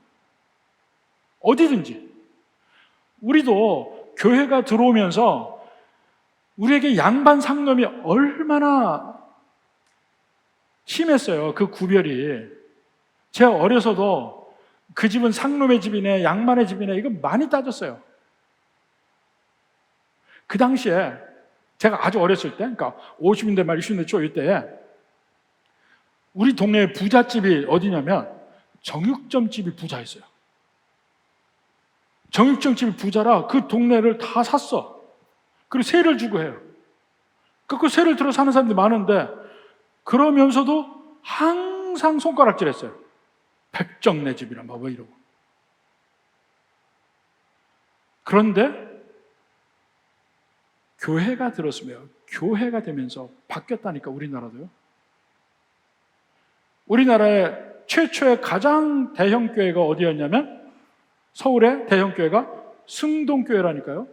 어디든지. 우리도 교회가 들어오면서 우리에게 양반 상놈이 얼마나 심했어요. 그 구별이. 제가 어려서도 그 집은 상놈의 집이네, 양반의 집이네, 이거 많이 따졌어요. 그 당시에 제가 아주 어렸을 때, 그러니까 50년대 말 60년대 초 이때에 우리 동네에 부잣집이 어디냐면 정육점집이 부자였어요. 정육점집이 부자라 그 동네를 다 샀어. 그리고 세를 주고 해요. 그 세를 들어 사는 사람들이 많은데 그러면서도 항상 손가락질했어요. 백정네 집이라 뭐 이러고. 그런데 교회가 들었으면 교회가 되면서 바뀌었다니까. 우리나라도요. 우리나라의 최초의 가장 대형 교회가 어디였냐면 서울의 대형 교회가 승동교회라니까요.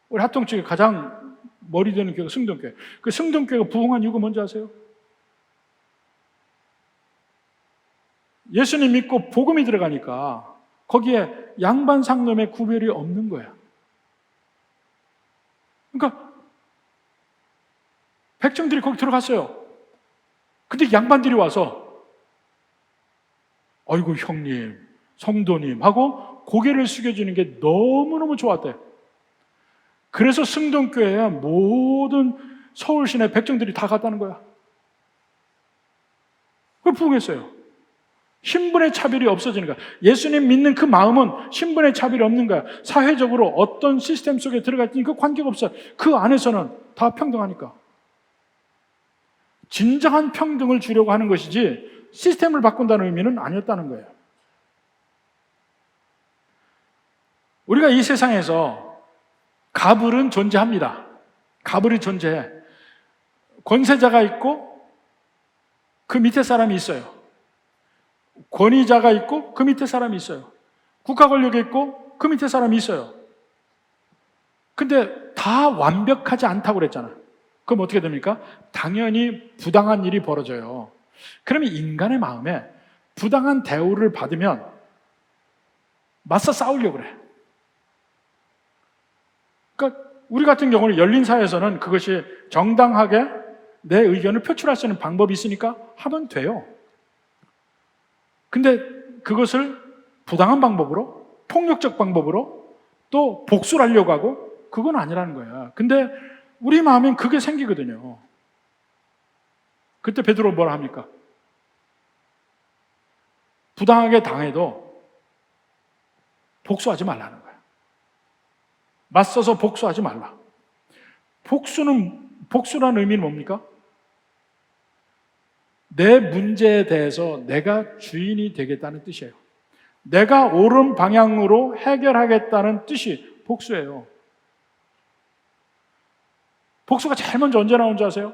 우리 하동 쪽에 가장 머리 되는 교회가 승동교회. 그 승동교회가 부흥한 이유가 뭔지 아세요? 예수님 믿고 복음이 들어가니까 거기에 양반 상놈의 구별이 없는 거야. 그러니까 백정들이 거기 들어갔어요. 근데 양반들이 와서 아이고 형님, 성도님 하고 고개를 숙여주는 게 너무너무 좋았대. 그래서 승동교회에 모든 서울 시내 백정들이 다 갔다는 거야. 그걸 부흥했어요. 신분의 차별이 없어지는 거야. 예수님 믿는 그 마음은 신분의 차별이 없는 거야. 사회적으로 어떤 시스템 속에 들어갔더니 그 관계가 없어요. 그 안에서는 다 평등하니까. 진정한 평등을 주려고 하는 것이지 시스템을 바꾼다는 의미는 아니었다는 거예요. 우리가 이 세상에서 가불은 존재합니다. 가불이 존재해. 권세자가 있고 그 밑에 사람이 있어요. 권위자가 있고 그 밑에 사람이 있어요. 국가 권력이 있고 그 밑에 사람이 있어요. 근데 다 완벽하지 않다고 그랬잖아요. 그럼 어떻게 됩니까? 당연히 부당한 일이 벌어져요. 그러면 인간의 마음에 부당한 대우를 받으면 맞서 싸우려고 그래. 그러니까 우리 같은 경우는 열린 사회에서는 그것이 정당하게 내 의견을 표출할 수 있는 방법이 있으니까 하면 돼요. 근데 그것을 부당한 방법으로, 폭력적 방법으로 또 복수를 하려고 하고 그건 아니라는 거야. 근데 우리 마음엔 그게 생기거든요. 그때 베드로 뭐라 합니까? 부당하게 당해도 복수하지 말라는 거야. 맞서서 복수하지 말라. 복수라는 의미는 뭡니까? 내 문제에 대해서 내가 주인이 되겠다는 뜻이에요. 내가 옳은 방향으로 해결하겠다는 뜻이 복수예요. 복수가 제일 먼저 언제 나온 줄 아세요?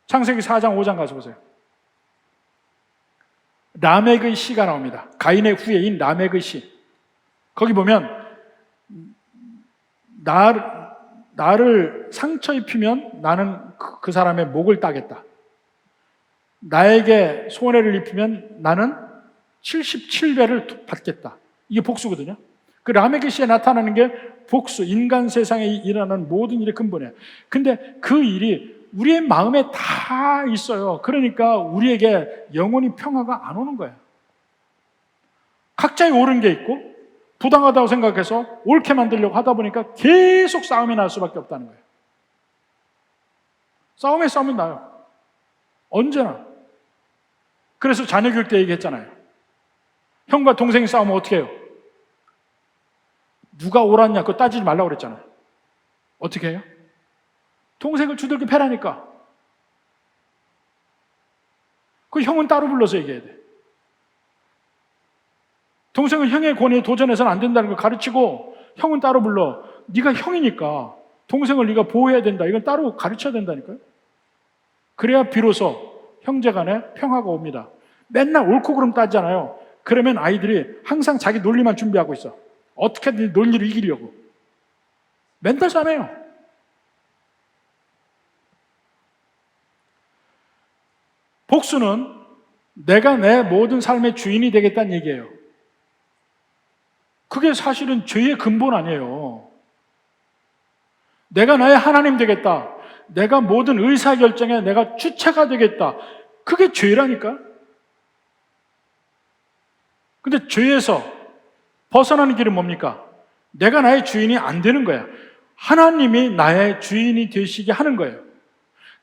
창세기 4장 5장 가서 보세요. 라멕의 시가 나옵니다. 가인의 후예인 라멕의 시. 거기 보면 나를 상처 입히면 나는 그 사람의 목을 따겠다. 나에게 손해를 입히면 나는 77배를 받겠다. 이게 복수거든요. 그 라멕의 시에 나타나는 게 복수, 인간 세상에 일어나는 모든 일의 근본이에요. 근데 그 일이 우리의 마음에 다 있어요. 그러니까 우리에게 영원히 평화가 안 오는 거예요. 각자의 옳은 게 있고 부당하다고 생각해서 옳게 만들려고 하다 보니까 계속 싸움이 날 수밖에 없다는 거예요. 싸움이 나요. 언제나. 그래서 자녀 교육 때 얘기했잖아요. 형과 동생이 싸우면 어떻게 해요? 누가 옳았냐 그거 따지지 말라고 그랬잖아요. 어떻게 해요? 동생을 두들겨 패라니까. 그 형은 따로 불러서 얘기해야 돼. 동생은 형의 권위에 도전해서는 안 된다는 걸 가르치고 형은 따로 불러. 네가 형이니까 동생을 네가 보호해야 된다. 이건 따로 가르쳐야 된다니까요. 그래야 비로소 형제 간에 평화가 옵니다. 맨날 옳고 그름 따지잖아요. 그러면 아이들이 항상 자기 논리만 준비하고 있어. 어떻게든 논리를 이기려고. 맨날 싸매요. 복수는 내가 내 모든 삶의 주인이 되겠다는 얘기예요. 그게 사실은 죄의 근본 아니에요. 내가 나의 하나님 되겠다. 내가 모든 의사결정에 내가 주체가 되겠다. 그게 죄라니까. 근데 죄에서 벗어나는 길은 뭡니까? 내가 나의 주인이 안 되는 거야. 하나님이 나의 주인이 되시게 하는 거예요.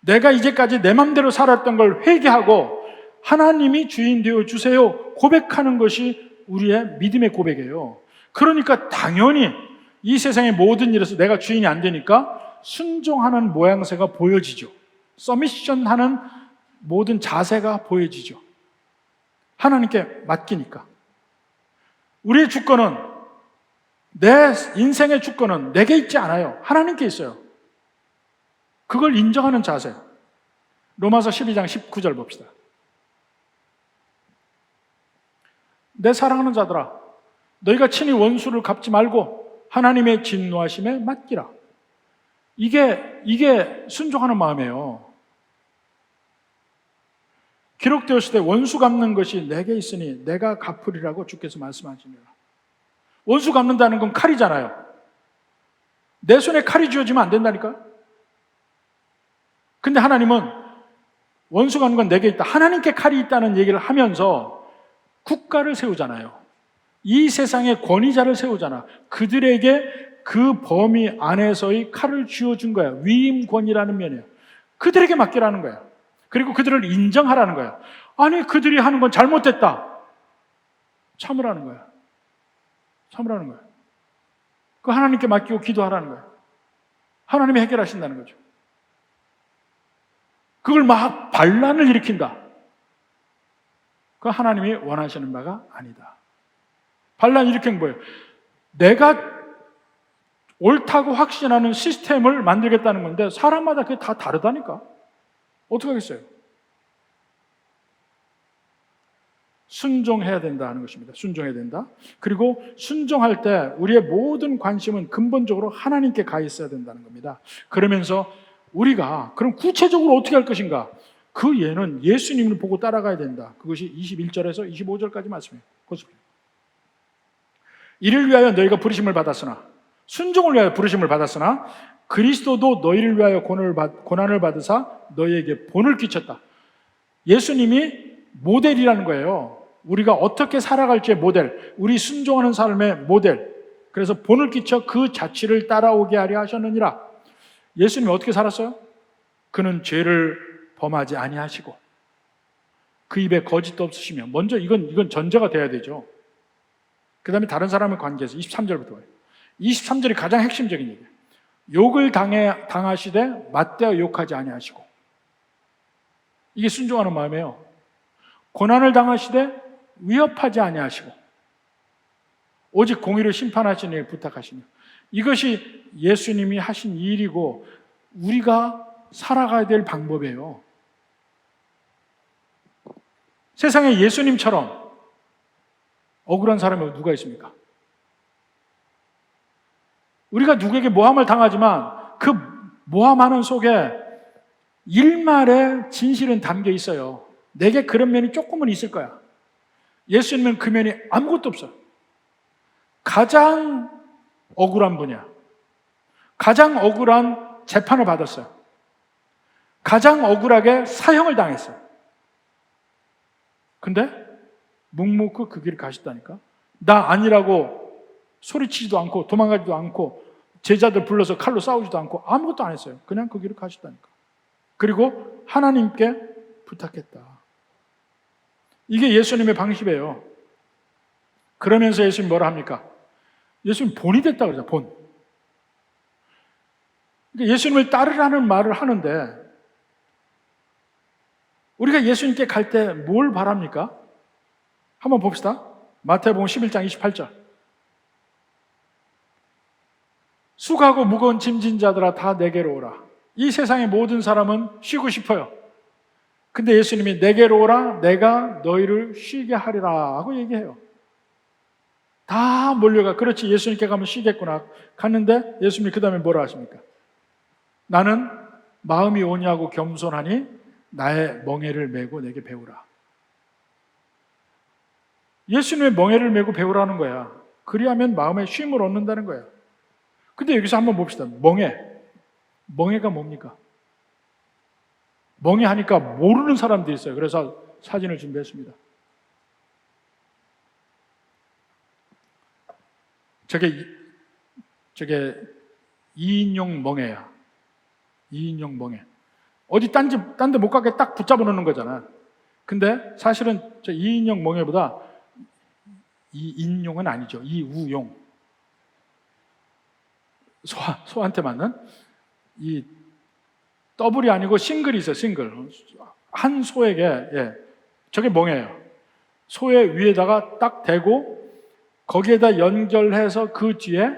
내가 이제까지 내 맘대로 살았던 걸 회개하고 하나님이 주인 되어 주세요 고백하는 것이 우리의 믿음의 고백이에요. 그러니까 당연히 이 세상의 모든 일에서 내가 주인이 안 되니까 순종하는 모양새가 보여지죠. 서미션하는 모든 자세가 보여지죠. 하나님께 맡기니까. 우리의 주권은, 내 인생의 주권은 내게 있지 않아요. 하나님께 있어요. 그걸 인정하는 자세. 로마서 12장 19절 봅시다. 내 사랑하는 자들아, 너희가 친히 원수를 갚지 말고 하나님의 진노하심에 맡기라. 이게 순종하는 마음이에요. 기록되었을 때 원수 갚는 것이 내게 있으니 내가 갚으리라고 주께서 말씀하시니라. 원수 갚는다는 건 칼이잖아요. 내 손에 칼이 쥐어지면 안 된다니까. 근데 하나님은 원수 갚는 건 내게 있다. 하나님께 칼이 있다는 얘기를 하면서 국가를 세우잖아요. 이 세상의 권위자를 세우잖아. 그들에게 그 범위 안에서의 칼을 쥐어준 거야. 위임권이라는 면이에요. 그들에게 맡기라는 거야. 그리고 그들을 인정하라는 거야. 아니, 그들이 하는 건 잘못됐다. 참으라는 거야. 참으라는 거야. 그 하나님께 맡기고 기도하라는 거야. 하나님이 해결하신다는 거죠. 그걸 막 반란을 일으킨다. 그 하나님이 원하시는 바가 아니다. 반란 일으킨 거예요. 내가 옳다고 확신하는 시스템을 만들겠다는 건데 사람마다 그게 다 다르다니까. 어떻게 하겠어요? 순종해야 된다 하는 것입니다. 순종해야 된다. 그리고 순종할 때 우리의 모든 관심은 근본적으로 하나님께 가 있어야 된다는 겁니다. 그러면서 우리가 그럼 구체적으로 어떻게 할 것인가? 그 예는 예수님을 보고 따라가야 된다. 그것이 21절에서 25절까지 말씀이에요. 이를 위하여 너희가 부르심을 받았으나, 순종을 위하여 부르심을 받았으나 그리스도도 너희를 위하여 고난을 받으사 너희에게 본을 끼쳤다. 예수님이 모델이라는 거예요. 우리가 어떻게 살아갈지의 모델, 우리 순종하는 삶의 모델. 그래서 본을 끼쳐 그 자취를 따라오게 하려 하셨느니라. 예수님이 어떻게 살았어요? 그는 죄를 범하지 아니하시고 그 입에 거짓도 없으시며, 먼저 이건 전제가 돼야 되죠. 그 다음에 다른 사람의 관계에서 23절부터 와요. 23절이 가장 핵심적인 얘기예요. 욕을 당하시되 맞대어 욕하지 아니하시고. 이게 순종하는 마음이에요. 고난을 당하시되 위협하지 아니하시고 오직 공의를 심판하시니 부탁하시며. 이것이 예수님이 하신 일이고 우리가 살아가야 될 방법이에요. 세상에 예수님처럼 억울한 사람이 누가 있습니까? 우리가 누구에게 모함을 당하지만 그 모함하는 속에 일말의 진실은 담겨 있어요. 내게 그런 면이 조금은 있을 거야. 예수님은 그 면이 아무것도 없어요. 가장 억울한 분이야. 가장 억울한 재판을 받았어요. 가장 억울하게 사형을 당했어요. 근데 묵묵히 그 길을 가셨다니까. 나 아니라고 소리치지도 않고 도망가지도 않고 제자들 불러서 칼로 싸우지도 않고 아무것도 안 했어요. 그냥 그 길을 가셨다니까. 그리고 하나님께 부탁했다. 이게 예수님의 방식이에요. 그러면서 예수님 뭐라 합니까? 예수님 본이 됐다 그러죠. 본. 그러니까 예수님을 따르라는 말을 하는데 우리가 예수님께 갈 때 뭘 바랍니까? 한번 봅시다. 마태복음 11장 28절. 수고하고 무거운 짐진 자들아 다 내게로 오라. 이 세상의 모든 사람은 쉬고 싶어요. 근데 예수님이 내게로 오라 내가 너희를 쉬게 하리라 하고 얘기해요. 다 몰려가. 그렇지, 예수님께 가면 쉬겠구나. 갔는데 예수님이 그 다음에 뭐라 하십니까? 나는 마음이 온유하고 겸손하니 나의 멍에를 메고 내게 배우라. 예수님의 멍에를 메고 배우라는 거야. 그리하면 마음에 쉼을 얻는다는 거야. 근데 여기서 한번 봅시다. 멍에가 뭡니까? 멍에하니까 모르는 사람들이 있어요. 그래서 사진을 준비했습니다. 저게 2인용 멍에야. 2인용 멍에. 어디 딴 데 못 가게 딱 붙잡아 놓는 거잖아. 근데 사실은 저 2인용 멍에보다 2인용은 아니죠. 2우용. 소한테 맞는 이 더블이 아니고 싱글이 있어요. 싱글. 한 소에게 저게 멍에예요. 소의 위에다가 딱 대고 거기에다 연결해서 그 뒤에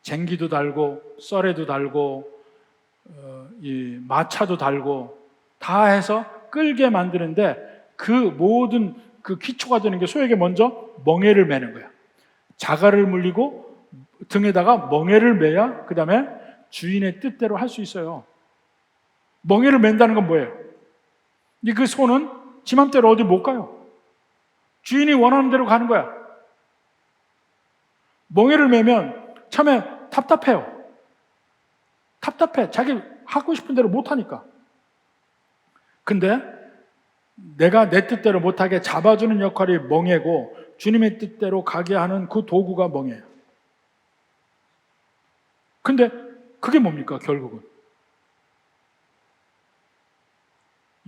쟁기도 달고 썰에도 달고 이 마차도 달고 다 해서 끌게 만드는데 그 모든 그 기초가 되는 게 소에게 먼저 멍에를 매는 거야. 자갈을 물리고 등에다가 멍에를 매야 그 다음에 주인의 뜻대로 할 수 있어요. 멍에를 맨다는 건 뭐예요? 그 소는 지 맘대로 어디 못 가요. 주인이 원하는 대로 가는 거야. 멍에를 매면 처음에 답답해요. 답답해. 자기 하고 싶은 대로 못 하니까. 근데 내가 내 뜻대로 못하게 잡아주는 역할이 멍에고 주님의 뜻대로 가게 하는 그 도구가 멍에예요. 근데 그게 뭡니까? 결국은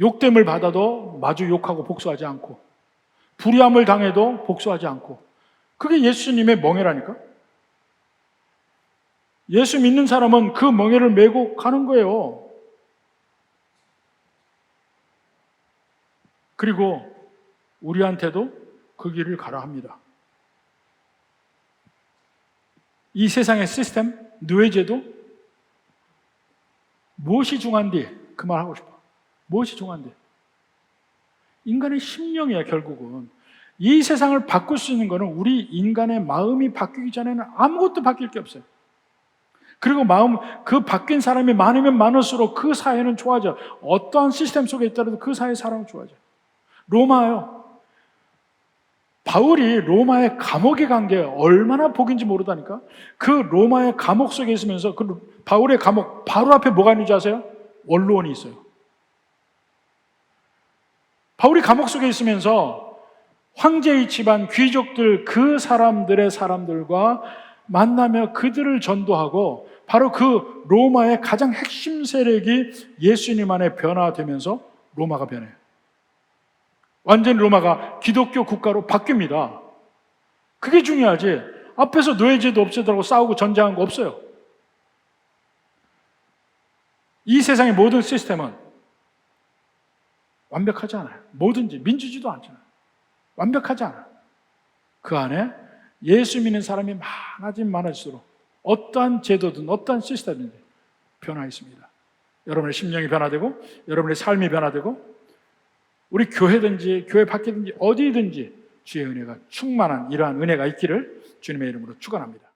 욕됨을 받아도 마주 욕하고 복수하지 않고 불의함을 당해도 복수하지 않고 그게 예수님의 멍에라니까. 예수 믿는 사람은 그 멍에를 메고 가는 거예요. 그리고 우리한테도 그 길을 가라 합니다. 이 세상의 시스템, 노예제도 무엇이 중요한디? 그 말 하고 싶어. 무엇이 중요한디? 인간의 심령이야. 결국은 이 세상을 바꿀 수 있는 것은 우리 인간의 마음이 바뀌기 전에는 아무것도 바뀔 게 없어요. 그리고 그 바뀐 사람이 많으면 많을수록 그 사회는 좋아져. 어떠한 시스템 속에 있더라도 그 사회의 사람은 좋아져. 로마요. 바울이 로마의 감옥에 간 게 얼마나 복인지 모르다니까. 그 로마의 감옥 속에 있으면서 그 바울의 감옥 바로 앞에 뭐가 있는지 아세요? 원로원이 있어요. 바울이 감옥 속에 있으면서 황제의 집안 귀족들 그 사람들과 만나며 그들을 전도하고 바로 그 로마의 가장 핵심 세력이 예수님 안에 변화되면서 로마가 변해요. 완전히 로마가 기독교 국가로 바뀝니다. 그게 중요하지. 앞에서 노예제도 없애더라고 싸우고 전쟁한 거 없어요. 이 세상의 모든 시스템은 완벽하지 않아요. 뭐든지 민주주의도 않잖아요. 완벽하지 않아요. 그 안에 예수 믿는 사람이 많아질수록 어떠한 제도든 어떠한 시스템이든 변화했습니다. 여러분의 심령이 변화되고 여러분의 삶이 변화되고 우리 교회든지 교회 밖이든지 어디든지 주의 은혜가 충만한 이러한 은혜가 있기를 주님의 이름으로 축원합니다.